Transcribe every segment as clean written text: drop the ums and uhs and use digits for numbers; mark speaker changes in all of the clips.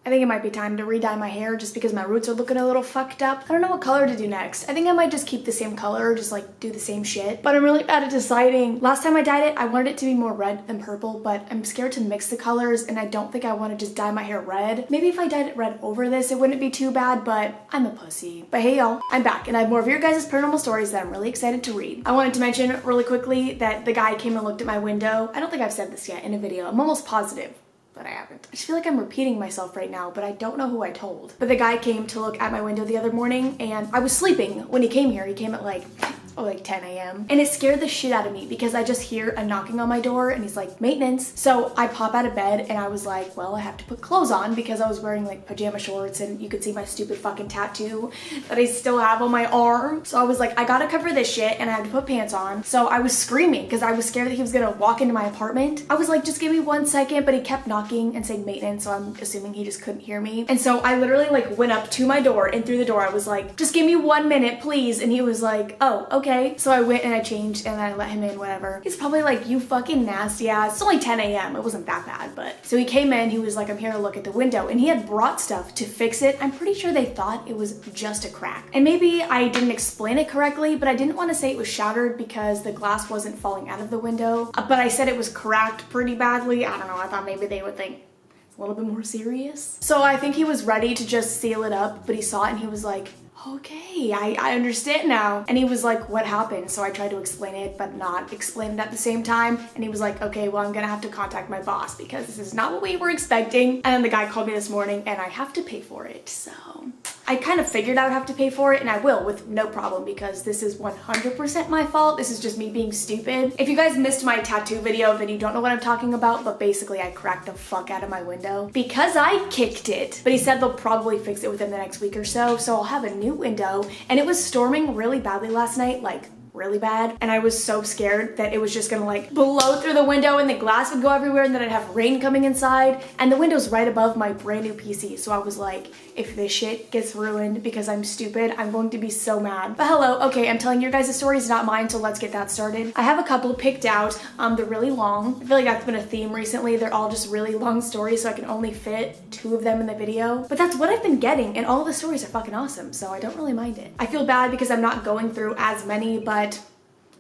Speaker 1: I think it might be time to re-dye my hair just because my roots are looking a little fucked up. I don't know what color to do next. I think I might just keep the same color, just like do the same shit. But I'm really bad at deciding. Last time I dyed it, I wanted it to be more red than purple, but I'm scared to mix the colors and I don't think I want to just dye my hair red. Maybe if I dyed it red over this, it wouldn't be too bad, but I'm a pussy. But hey y'all, I'm back and I have more of your guys' paranormal stories that I'm really excited to read. I wanted to mention really quickly that the guy came and looked at my window. I don't think I've said this yet in a video. I'm almost positive, but I haven't. I just feel like I'm repeating myself right now, but I don't know who I told. But the guy came to look at my window the other morning and I was sleeping when he came here. He came at like 10 a.m. And it scared the shit out of me because I just hear a knocking on my door and he's like, maintenance. So I pop out of bed and I was like, well, I have to put clothes on because I was wearing like pajama shorts and you could see my stupid fucking tattoo that I still have on my arm. So I was like, I gotta cover this shit and I had to put pants on. So I was screaming because I was scared that he was gonna walk into my apartment. I was like, just give me 1 second, but he kept knocking and saying maintenance. So I'm assuming he just couldn't hear me. And so I literally like went up to my door and through the door, I was like, just give me 1 minute, please. And he was like, oh, okay. So I went and I changed and I let him in, whatever. He's probably like, you fucking nasty ass. It's only 10 a.m. It wasn't that bad, but. So he came in, he was like, I'm here to look at the window and he had brought stuff to fix it. I'm pretty sure they thought it was just a crack. And maybe I didn't explain it correctly, but I didn't want to say it was shattered because the glass wasn't falling out of the window. But I said it was cracked pretty badly. I don't know, I thought maybe they would think it's a little bit more serious. So I think he was ready to just seal it up, but he saw it and he was like, okay, I understand now. And he was like, what happened? So I tried to explain it, but not explain it at the same time. And he was like, okay, well, I'm gonna have to contact my boss because this is not what we were expecting. And then the guy called me this morning and I have to pay for it. So I kind of figured I would have to pay for it and I will with no problem because this is 100% my fault. This is just me being stupid. If you guys missed my tattoo video, then you don't know what I'm talking about, but basically I cracked the fuck out of my window because I kicked it. But he said they'll probably fix it within the next week or so, so I'll have a new window. And it was storming really badly last night, like really bad, and I was so scared that it was just gonna like blow through the window and the glass would go everywhere and then I'd have rain coming inside, and the window's right above my brand new PC. So I was like, if this shit gets ruined because I'm stupid, I'm going to be so mad. But hello, okay, I'm telling your guys' stories, not mine, so let's get that started. I have a couple picked out. They're really long. I feel like that's been a theme recently. They're all just really long stories, so I can only fit 2 of them in the video. But that's what I've been getting, and all of the stories are fucking awesome, so I don't really mind it. I feel bad because I'm not going through as many, but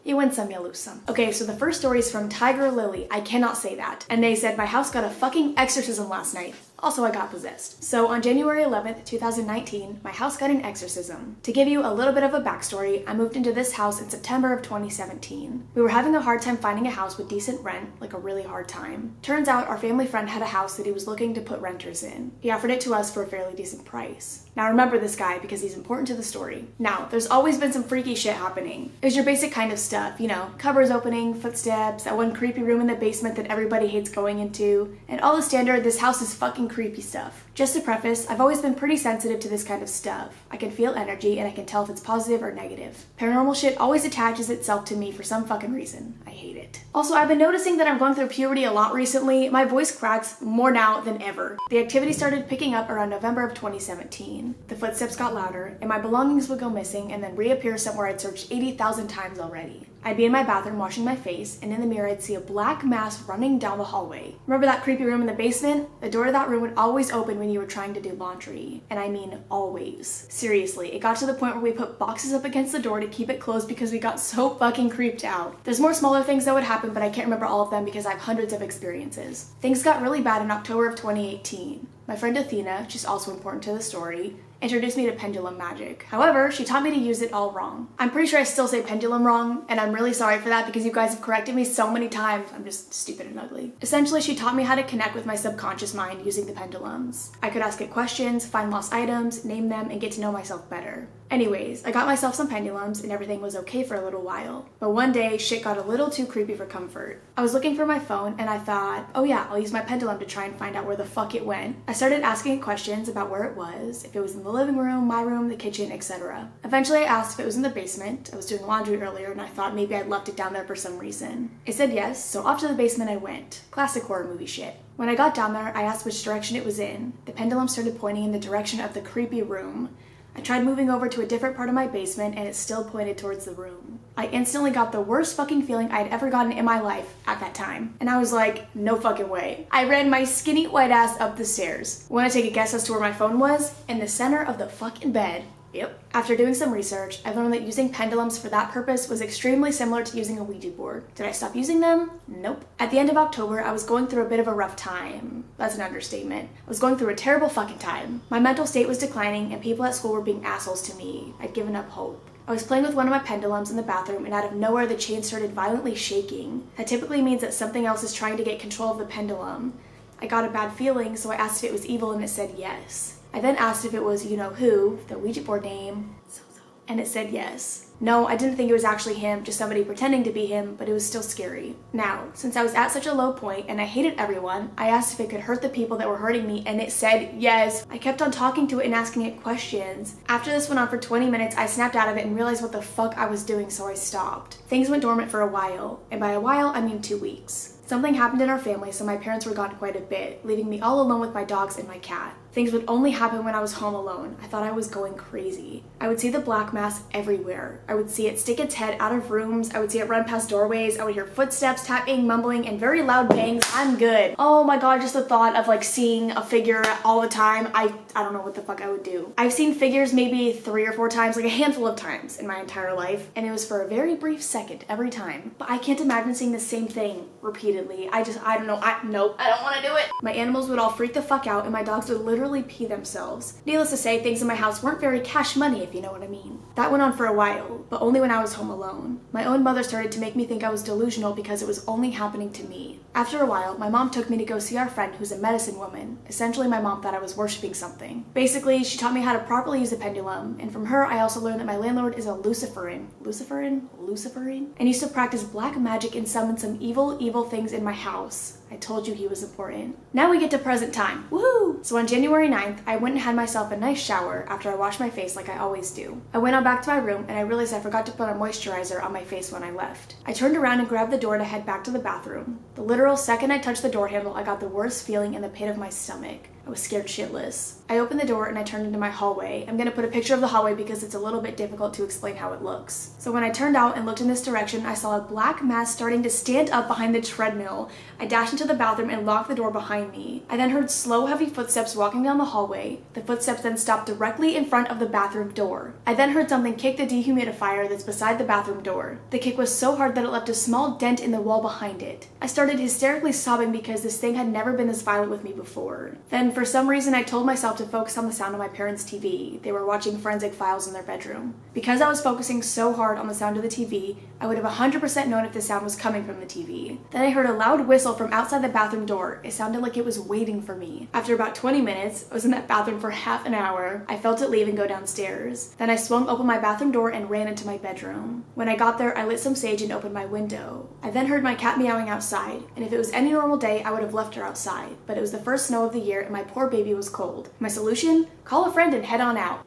Speaker 1: you win some, you lose some. Okay, so the first story is from Tiger Lily. I cannot say that. And they said, my house got a fucking exorcism last night. Also, I got possessed. So on January 11th, 2019, my house got an exorcism. To give you a little bit of a backstory, I moved into this house in September of 2017. We were having a hard time finding a house with decent rent, like a really hard time. Turns out our family friend had a house that he was looking to put renters in. He offered it to us for a fairly decent price. Now remember this guy because he's important to the story. Now, there's always been some freaky shit happening. It was your basic kind of stuff, you know, cupboards opening, footsteps, that one creepy room in the basement that everybody hates going into, and all the standard, this house is fucking creepy stuff. Just to preface, I've always been pretty sensitive to this kind of stuff. I can feel energy and I can tell if it's positive or negative. Paranormal shit always attaches itself to me for some fucking reason. I hate it. Also, I've been noticing that I'm going through puberty a lot recently. My voice cracks more now than ever. The activity started picking up around November of 2017. The footsteps got louder and my belongings would go missing and then reappear somewhere I'd searched 80,000 times already. I'd be in my bathroom washing my face, and in the mirror I'd see a black mass running down the hallway. Remember that creepy room in the basement? The door to that room would always open when you were trying to do laundry. And I mean always. Seriously, it got to the point where we put boxes up against the door to keep it closed because we got so fucking creeped out. There's more smaller things that would happen, but I can't remember all of them because I have hundreds of experiences. Things got really bad in October of 2018. My friend Athena, she's also important to the story, introduced me to pendulum magic. However, she taught me to use it all wrong. I'm pretty sure I still say pendulum wrong, and I'm really sorry for that because you guys have corrected me so many times. I'm just stupid and ugly. Essentially, she taught me how to connect with my subconscious mind using the pendulums. I could ask it questions, find lost items, name them, and get to know myself better. Anyways, I got myself some pendulums and everything was okay for a little while. But one day, shit got a little too creepy for comfort. I was looking for my phone and I thought, oh yeah, I'll use my pendulum to try and find out where the fuck it went. I started asking it questions about where it was, if it was in the living room, my room, the kitchen, etc. Eventually I asked if it was in the basement. I was doing laundry earlier and I thought maybe I'd left it down there for some reason. It said yes, so off to the basement I went. Classic horror movie shit. When I got down there, I asked which direction it was in. The pendulum started pointing in the direction of the creepy room. I tried moving over to a different part of my basement and it still pointed towards the room. I instantly got the worst fucking feeling I'd ever gotten in my life at that time. And I was like, no fucking way. I ran my skinny white ass up the stairs. Want to take a guess as to where my phone was? In the center of the fucking bed. Yep. After doing some research, I learned that using pendulums for that purpose was extremely similar to using a Ouija board. Did I stop using them? Nope. At the end of October, I was going through a bit of a rough time. That's an understatement. I was going through a terrible fucking time. My mental state was declining and people at school were being assholes to me. I'd given up hope. I was playing with one of my pendulums in the bathroom and out of nowhere the chain started violently shaking. That typically means that something else is trying to get control of the pendulum. I got a bad feeling, so I asked if it was evil and it said yes. I then asked if it was you-know-who, the Ouija board name, and it said yes. No, I didn't think it was actually him, just somebody pretending to be him, but it was still scary. Now, since I was at such a low point and I hated everyone, I asked if it could hurt the people that were hurting me and it said yes. I kept on talking to it and asking it questions. After this went on for 20 minutes, I snapped out of it and realized what the fuck I was doing, so I stopped. Things went dormant for a while, and by a while, I mean 2 weeks. Something happened in our family, so my parents were gone quite a bit, leaving me all alone with my dogs and my cat. Things would only happen when I was home alone. I thought I was going crazy. I would see the black mass everywhere. I would see it stick its head out of rooms. I would see it run past doorways. I would hear footsteps, tapping, mumbling, and very loud bangs. I'm good. Oh my god, just the thought of like seeing a figure all the time. I don't know what the fuck I would do. I've seen figures maybe 3 or 4 times, like a handful of times in my entire life, and it was for a very brief second every time. But I can't imagine seeing the same thing repeatedly. I don't know. Nope, I don't want to do it. My animals would all freak the fuck out and my dogs would literally pee themselves. Needless to say, things in my house weren't very cash money, if you know what I mean. That went on for a while, but only when I was home alone. My own mother started to make me think I was delusional because it was only happening to me. After a while, my mom took me to go see our friend who's a medicine woman. Essentially, my mom thought I was worshiping something. Basically, she taught me how to properly use a pendulum, and from her, I also learned that my landlord is a Luciferin, and used to practice black magic and summon some evil things in my house. I told you he was important. Now we get to present time. Woohoo! So on January 9th, I went and had myself a nice shower after I washed my face like I always do. I went on back to my room and I realized I forgot to put on moisturizer on my face when I left. I turned around and grabbed the door to head back to the bathroom. The literal second I touched the door handle, I got the worst feeling in the pit of my stomach. I was scared shitless. I opened the door and I turned into my hallway. I'm gonna put a picture of the hallway because it's a little bit difficult to explain how it looks. So when I turned out and looked in this direction, I saw a black mass starting to stand up behind the treadmill. I dashed into the bathroom and locked the door behind me. I then heard slow, heavy footsteps walking down the hallway. The footsteps then stopped directly in front of the bathroom door. I then heard something kick the dehumidifier that's beside the bathroom door. The kick was so hard that it left a small dent in the wall behind it. I started hysterically sobbing because this thing had never been this violent with me before. Then for some reason, I told myself to focus on the sound of my parents' TV. They were watching Forensic Files in their bedroom. Because I was focusing so hard on the sound of the TV, I would have 100% known if the sound was coming from the TV. Then I heard a loud whistle from outside the bathroom door. It sounded like it was waiting for me. After about 20 minutes, I was in that bathroom for half an hour. I felt it leave and go downstairs. Then I swung open my bathroom door and ran into my bedroom. When I got there, I lit some sage and opened my window. I then heard my cat meowing outside, and if it was any normal day, I would have left her outside. But it was the first snow of the year and my poor baby was cold. My solution? Call a friend and head on out.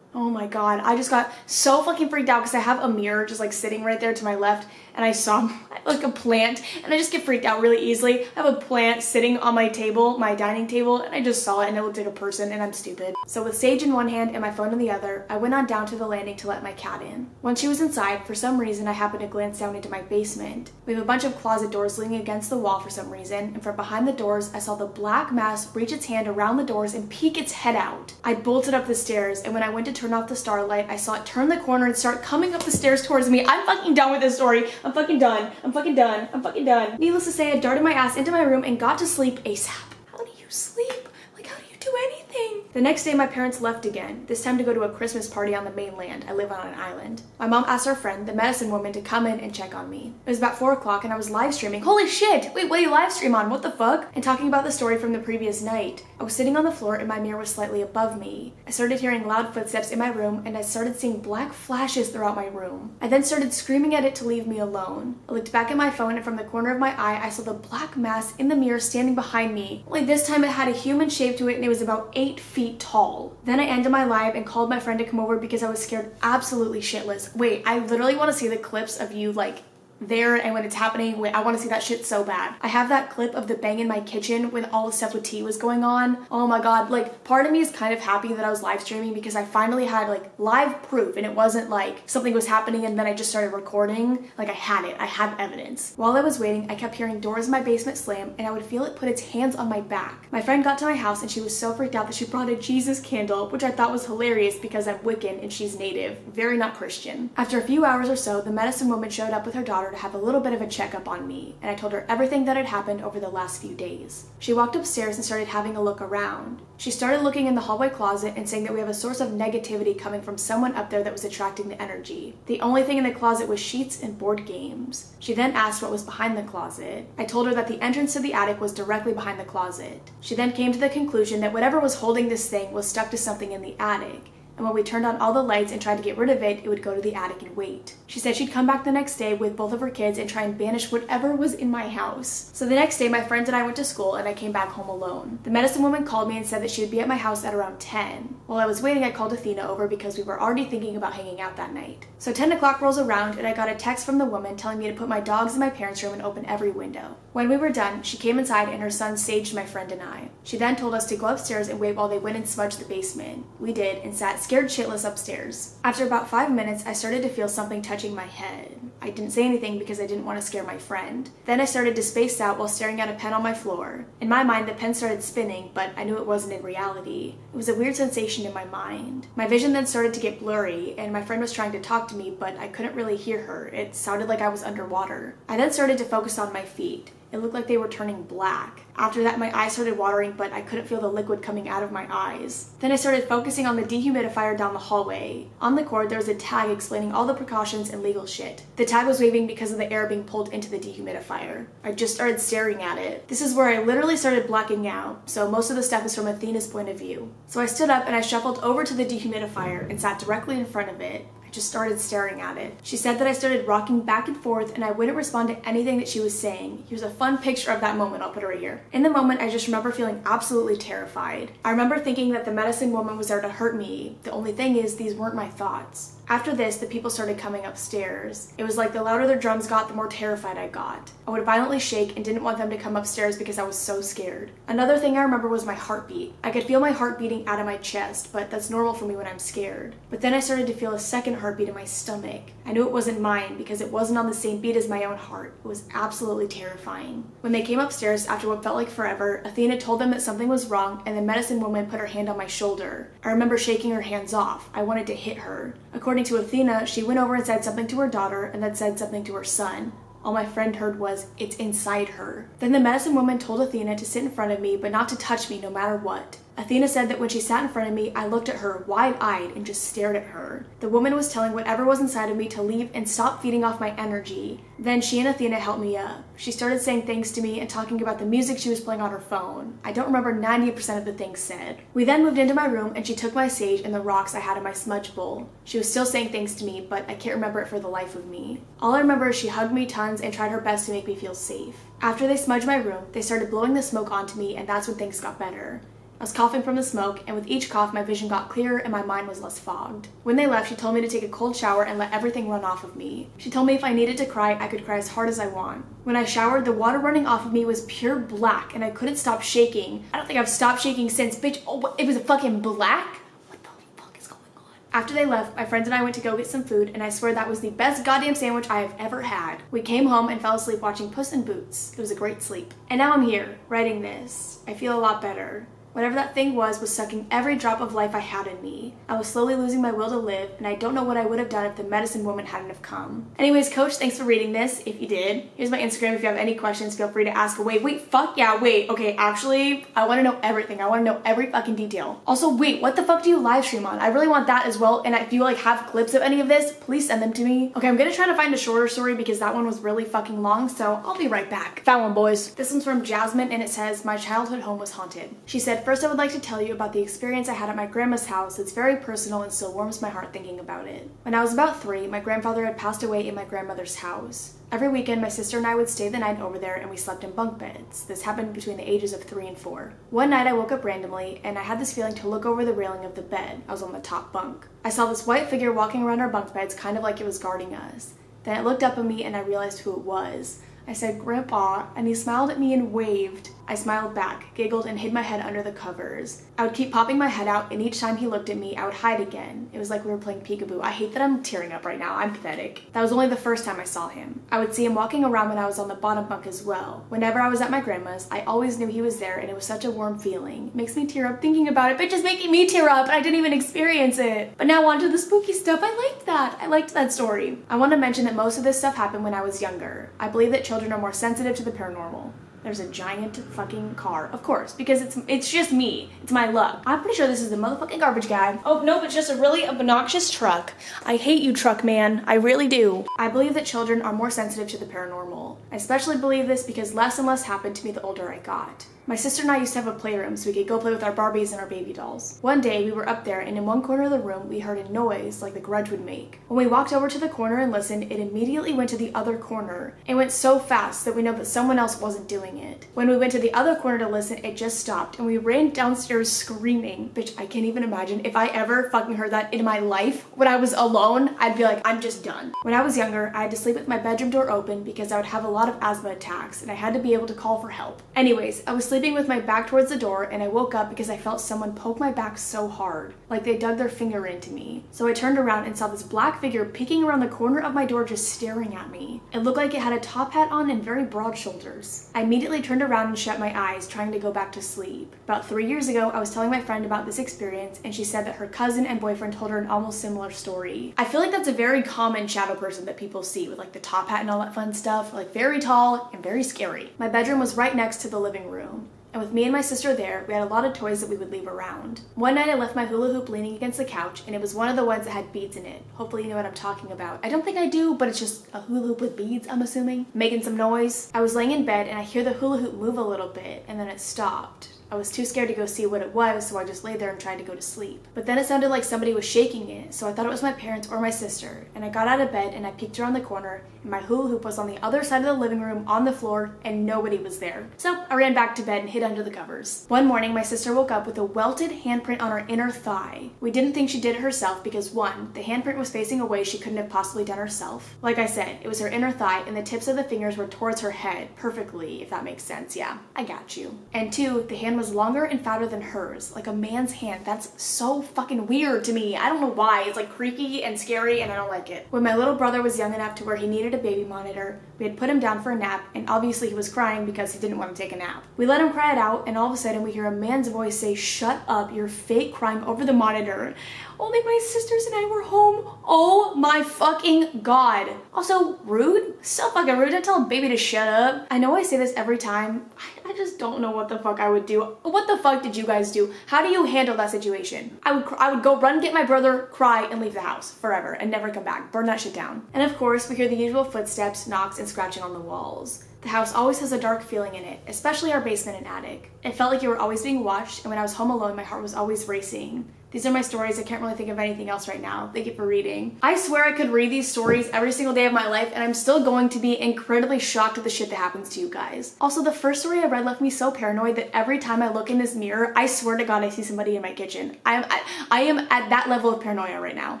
Speaker 1: Oh my god, I just got so fucking freaked out because I have a mirror just like sitting right there to my left and I saw like a plant and I just get freaked out really easily. I have a plant sitting on my table, my dining table, and I just saw it and it looked like a person and I'm stupid. So with sage in one hand and my phone in the other, I went on down to the landing to let my cat in. Once she was inside, for some reason I happened to glance down into my basement. We have a bunch of closet doors leaning against the wall for some reason, and from behind the doors I saw the black mass reach its hand around the doors and peek its head out. I bolted up the stairs, and when I went to turn off the starlight, I saw it turn the corner and start coming up the stairs towards me. I'm fucking done with this story. I'm fucking done. I'm fucking done. I'm fucking done. Needless to say, I darted my ass into my room and got to sleep ASAP. How do you sleep? Like, how do you do anything? The next day, my parents left again, this time to go to a Christmas party on the mainland. I live on an island. My mom asked our friend, the medicine woman, to come in and check on me. It was about 4 o'clock and I was live streaming. Holy shit! Wait, what do you live stream on? What the fuck? And talking about the story from the previous night. I was sitting on the floor and my mirror was slightly above me. I started hearing loud footsteps in my room and I started seeing black flashes throughout my room. I then started screaming at it to leave me alone. I looked back at my phone and from the corner of my eye, I saw the black mass in the mirror standing behind me. Only this time it had a human shape to it and it was about 8 feet tall. Then I ended my live and called my friend to come over because I was scared absolutely shitless. Wait, I literally want to see the clips of you like there, and when it's happening, wait, I want to see that shit so bad. I have that clip of the bang in my kitchen when all the stuff with tea was going on. Oh my god, like part of me is kind of happy that I was live streaming because I finally had like live proof, and it wasn't like something was happening and then I just started recording. Like I had evidence. While I was waiting, I kept hearing doors in my basement slam, and I would feel it put its hands on my back. My friend got to my house and she was so freaked out that she brought a Jesus candle, which I thought was hilarious because I'm Wiccan and she's native, very not Christian. After a few hours or so, the medicine woman showed up with her daughter to have a little bit of a checkup on me, and I told her everything that had happened over the last few days. She walked upstairs and started having a look around. She started looking in the hallway closet and saying that we have a source of negativity coming from someone up there that was attracting the energy. The only thing in the closet was sheets and board games. She then asked what was behind the closet. I told her that the entrance to the attic was directly behind the closet. She then came to the conclusion that whatever was holding this thing was stuck to something in the attic, and when we turned on all the lights and tried to get rid of it, it would go to the attic and wait. She said she'd come back the next day with both of her kids and try and banish whatever was in my house. So the next day, my friends and I went to school and I came back home alone. The medicine woman called me and said that she would be at my house at around 10. While I was waiting, I called Athena over because we were already thinking about hanging out that night. So 10 o'clock rolls around and I got a text from the woman telling me to put my dogs in my parents' room and open every window. When we were done, she came inside and her son saged my friend and I. She then told us to go upstairs and wait while they went and smudged the basement. We did and sat scared shitless upstairs. After about 5 minutes, I started to feel something touching my head. I didn't say anything because I didn't want to scare my friend. Then I started to space out while staring at a pen on my floor. In my mind, the pen started spinning, but I knew it wasn't in reality. It was a weird sensation in my mind. My vision then started to get blurry, and my friend was trying to talk to me, but I couldn't really hear her. It sounded like I was underwater. I then started to focus on my feet. It looked like they were turning black. After that, my eyes started watering, but I couldn't feel the liquid coming out of my eyes. Then I started focusing on the dehumidifier down the hallway. On the cord, there was a tag explaining all the precautions and legal shit. The tag was waving because of the air being pulled into the dehumidifier. I just started staring at it. This is where I literally started blacking out, so most of the stuff is from Athena's point of view. So I stood up and I shuffled over to the dehumidifier and sat directly in front of it. Just started staring at it. She said that I started rocking back and forth and I wouldn't respond to anything that she was saying. Here's a fun picture of that moment. I'll put it right here. In the moment, I just remember feeling absolutely terrified. I remember thinking that the medicine woman was there to hurt me. The only thing is, these weren't my thoughts. After this, the people started coming upstairs. It was like the louder their drums got, the more terrified I got. I would violently shake and didn't want them to come upstairs because I was so scared. Another thing I remember was my heartbeat. I could feel my heart beating out of my chest, but that's normal for me when I'm scared. But then I started to feel a second heartbeat in my stomach. I knew it wasn't mine because it wasn't on the same beat as my own heart. It was absolutely terrifying. When they came upstairs after what felt like forever, Athena told them that something was wrong and the medicine woman put her hand on my shoulder. I remember shaking her hands off. I wanted to hit her. According to Athena, she went over and said something to her daughter and then said something to her son. All my friend heard was, "It's inside her." Then the medicine woman told Athena to sit in front of me but not to touch me no matter what. Athena said that when she sat in front of me, I looked at her wide-eyed and just stared at her. The woman was telling whatever was inside of me to leave and stop feeding off my energy. Then she and Athena helped me up. She started saying things to me and talking about the music she was playing on her phone. I don't remember 90% of the things said. We then moved into my room and she took my sage and the rocks I had in my smudge bowl. She was still saying things to me, but I can't remember it for the life of me. All I remember is she hugged me tons and tried her best to make me feel safe. After they smudged my room, they started blowing the smoke onto me, and that's when things got better. I was coughing from the smoke, and with each cough, my vision got clearer and my mind was less fogged. When they left, she told me to take a cold shower and let everything run off of me. She told me if I needed to cry, I could cry as hard as I want. When I showered, the water running off of me was pure black, and I couldn't stop shaking. I don't think I've stopped shaking since, bitch. Oh, it was fucking black? What the fuck is going on? After they left, my friends and I went to go get some food, and I swear that was the best goddamn sandwich I have ever had. We came home and fell asleep watching Puss in Boots. It was a great sleep. And now I'm here, writing this. I feel a lot better. Whatever that thing was sucking every drop of life I had in me. I was slowly losing my will to live, and I don't know what I would have done if the medicine woman hadn't have come. Anyways, Coach, thanks for reading this, if you did. Here's my Instagram. If you have any questions, feel free to ask away. Okay, actually, I want to know everything. I want to know every fucking detail. Also, wait, what the fuck do you live stream on? I really want that as well, and if you have clips of any of this, please send them to me. Okay, I'm gonna try to find a shorter story because that one was really fucking long, so I'll be right back. Found one, boys. This one's from Jasmine, and it says, "My childhood home was haunted." She said, "First, I would like to tell you about the experience I had at my grandma's house. It's very personal and still warms my heart thinking about it. When I was about 3, my grandfather had passed away in my grandmother's house. Every weekend, my sister and I would stay the night over there and we slept in bunk beds. This happened between the ages of 3 and 4. One night I woke up randomly and I had this feeling to look over the railing of the bed. I was on the top bunk. I saw this white figure walking around our bunk beds kind of like it was guarding us. Then it looked up at me and I realized who it was. I said, "Grandpa," and he smiled at me and waved. I smiled back, giggled, and hid my head under the covers. I would keep popping my head out, and each time he looked at me, I would hide again. It was like we were playing peekaboo. I hate that I'm tearing up right now. I'm pathetic. That was only the first time I saw him. I would see him walking around when I was on the bottom bunk as well. Whenever I was at my grandma's, I always knew he was there, and it was such a warm feeling. It makes me tear up thinking about it, but just making me tear up, and I didn't even experience it. But now on to the spooky stuff. I liked that. I liked that story. I want to mention that most of this stuff happened when I was younger. I believe that children are more sensitive to the paranormal. There's a giant fucking car, of course, because it's just me. It's my luck. I'm pretty sure this is the motherfucking garbage guy. Oh, nope, it's just a really obnoxious truck. I hate you, truck man. I really do. I believe that children are more sensitive to the paranormal. I especially believe this because less and less happened to me the older I got. My sister and I used to have a playroom so we could go play with our Barbies and our baby dolls. One day we were up there and in one corner of the room we heard a noise like the Grudge would make. When we walked over to the corner and listened, it immediately went to the other corner. It went so fast that we know that someone else wasn't doing it. When we went to the other corner to listen, it just stopped and we ran downstairs screaming. Bitch, I can't even imagine if I ever fucking heard that in my life when I was alone. I'd be like, I'm just done. When I was younger, I had to sleep with my bedroom door open because I would have a lot of asthma attacks and I had to be able to call for help. Anyways, I was sleeping with my back towards the door and I woke up because I felt someone poke my back so hard, like they dug their finger into me. So I turned around and saw this black figure peeking around the corner of my door just staring at me. It looked like it had a top hat on and very broad shoulders. I immediately turned around and shut my eyes, trying to go back to sleep. About 3 years ago, I was telling my friend about this experience and she said that her cousin and boyfriend told her an almost similar story. I feel like that's a very common shadow person that people see with like the top hat and all that fun stuff, like very tall and very scary. My bedroom was right next to the living room. And with me and my sister there, we had a lot of toys that we would leave around. One night I left my hula hoop leaning against the couch and it was one of the ones that had beads in it. Hopefully you know what I'm talking about. I don't think I do, but it's just a hula hoop with beads, I'm assuming. Making some noise. I was laying in bed and I hear the hula hoop move a little bit and then it stopped. I was too scared to go see what it was, so I just lay there and tried to go to sleep. But then it sounded like somebody was shaking it, so I thought it was my parents or my sister. And I got out of bed and I peeked around the corner and my hula hoop was on the other side of the living room on the floor and nobody was there. So I ran back to bed and hid under the covers. One morning, my sister woke up with a welted handprint on her inner thigh. We didn't think she did it herself because one, the handprint was facing a way she couldn't have possibly done herself. Like I said, it was her inner thigh and the tips of the fingers were towards her head, perfectly, if that makes sense. Yeah, I got you. And two, the hand was longer and fatter than hers, like a man's hand. That's so fucking weird to me. I don't know why. It's like creepy and scary and I don't like it. When my little brother was young enough to where he needed a baby monitor, we had put him down for a nap and obviously he was crying because he didn't want to take a nap. We let him cry it out and all of a sudden we hear a man's voice say, "Shut up, you're fake crying over the monitor." Only my sisters and I were home. Oh my fucking god. Also, rude? So fucking rude. I tell a baby to shut up. I know I say this every time. I just don't know what the fuck I would do. What the fuck did you guys do? How do you handle that situation? I would go run, get my brother, cry, and leave the house forever and never come back. Burn that shit down. And of course, we hear the usual footsteps, knocks, and scratching on the walls. The house always has a dark feeling in it, especially our basement and attic. It felt like you were always being watched, and when I was home alone, my heart was always racing. These are my stories. I can't really think of anything else right now. Thank you for reading. I swear I could read these stories every single day of my life and I'm still going to be incredibly shocked at the shit that happens to you guys. Also, the first story I read left me so paranoid that every time I look in this mirror, I swear to God I see somebody in my kitchen. I am at that level of paranoia right now.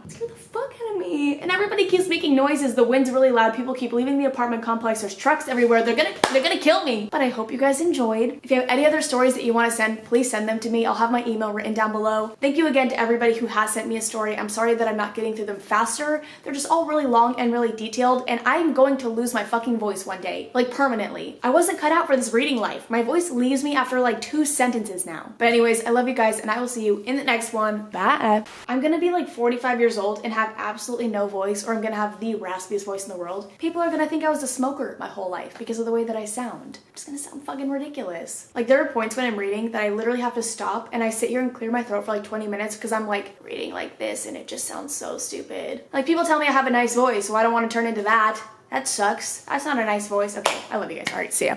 Speaker 1: Scare the fuck out of me. And everybody keeps making noises. The wind's really loud. People keep leaving the apartment complex. There's trucks everywhere. They're gonna kill me. But I hope you guys enjoyed. If you have any other stories that you want to send, please send them to me. I'll have my email written down below. Thank you again to everybody who has sent me a story. I'm sorry that I'm not getting through them faster. They're just all really long and really detailed and I'm going to lose my fucking voice one day, like permanently. I wasn't cut out for this reading life. My voice leaves me after like 2 sentences now. But anyways, I love you guys and I will see you in the next one. Bye. I'm gonna be like 45 years old and have absolutely no voice, or I'm gonna have the raspiest voice in the world. People are gonna think I was a smoker my whole life because of the way that I sound. I'm just gonna sound fucking ridiculous. Like there are points when I'm reading that I literally have to stop and I sit here and clear my throat for like 20 minutes because I'm like reading like this and it just sounds so stupid. Like people tell me I have a nice voice, so I don't want to turn into that. That sucks. That's not a nice voice. Okay, I love you guys. All right, see ya.